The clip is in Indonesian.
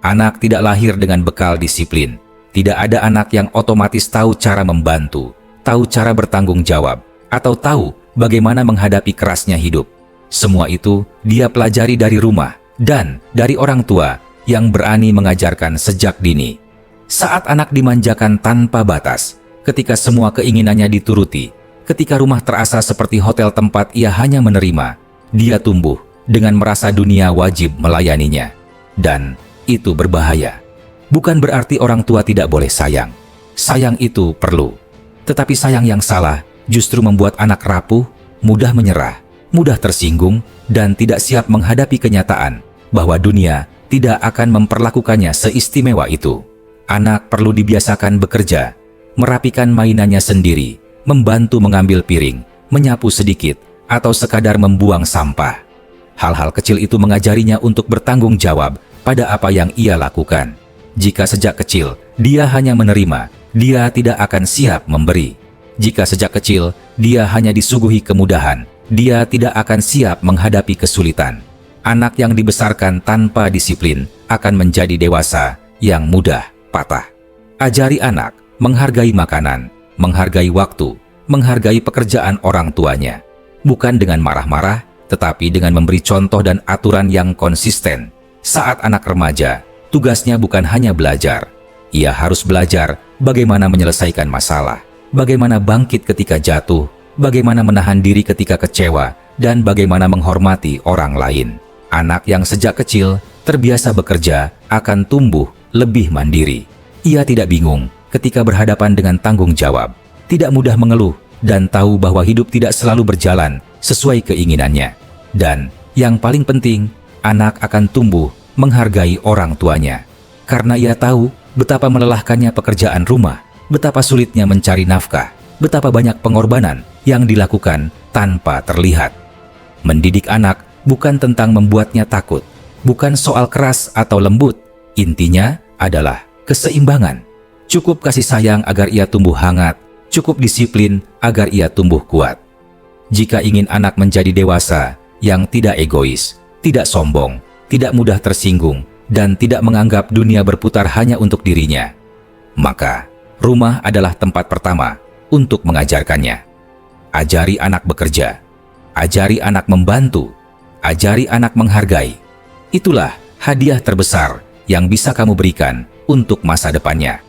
Anak tidak lahir dengan bekal disiplin. Tidak ada anak yang otomatis tahu cara membantu, tahu cara bertanggung jawab, atau tahu bagaimana menghadapi kerasnya hidup. Semua itu dia pelajari dari rumah dan dari orang tua yang berani mengajarkan sejak dini. Saat anak dimanjakan tanpa batas, ketika semua keinginannya dituruti, ketika rumah terasa seperti hotel tempat ia hanya menerima, dia tumbuh dengan merasa dunia wajib melayaninya. Dan itu berbahaya. Bukan berarti orang tua tidak boleh sayang. Sayang itu perlu. Tetapi sayang yang salah justru membuat anak rapuh, mudah menyerah, mudah tersinggung, dan tidak siap menghadapi kenyataan bahwa dunia tidak akan memperlakukannya seistimewa itu. Anak perlu dibiasakan bekerja, merapikan mainannya sendiri, membantu mengambil piring, menyapu sedikit, atau sekadar membuang sampah. Hal-hal kecil itu mengajarinya untuk bertanggung jawab pada apa yang ia lakukan. Jika sejak kecil dia hanya menerima, dia tidak akan siap memberi. Jika sejak kecil dia hanya disuguhi kemudahan, dia tidak akan siap menghadapi kesulitan. Anak yang dibesarkan tanpa disiplin akan menjadi dewasa yang mudah patah. Ajari anak menghargai makanan, menghargai waktu, menghargai pekerjaan orang tuanya. Bukan dengan marah-marah, tetapi dengan memberi contoh dan aturan yang konsisten. Saat anak remaja, tugasnya bukan hanya belajar. Ia harus belajar bagaimana menyelesaikan masalah, bagaimana bangkit ketika jatuh, bagaimana menahan diri ketika kecewa, dan bagaimana menghormati orang lain. Anak yang sejak kecil terbiasa bekerja akan tumbuh lebih mandiri. Ia tidak bingung ketika berhadapan dengan tanggung jawab, tidak mudah mengeluh, dan tahu bahwa hidup tidak selalu berjalan sesuai keinginannya. Dan yang paling penting, anak akan tumbuh menghargai orang tuanya. Karena ia tahu betapa melelahkannya pekerjaan rumah, betapa sulitnya mencari nafkah, betapa banyak pengorbanan yang dilakukan tanpa terlihat. Mendidik anak bukan tentang membuatnya takut, bukan soal keras atau lembut. Intinya adalah keseimbangan. Cukup kasih sayang agar ia tumbuh hangat, cukup disiplin agar ia tumbuh kuat. Jika ingin anak menjadi dewasa yang tidak egois, tidak sombong, tidak mudah tersinggung, dan tidak menganggap dunia berputar hanya untuk dirinya, maka rumah adalah tempat pertama untuk mengajarkannya. Ajari anak bekerja, ajari anak membantu, ajari anak menghargai. Itulah hadiah terbesar yang bisa kamu berikan untuk masa depannya.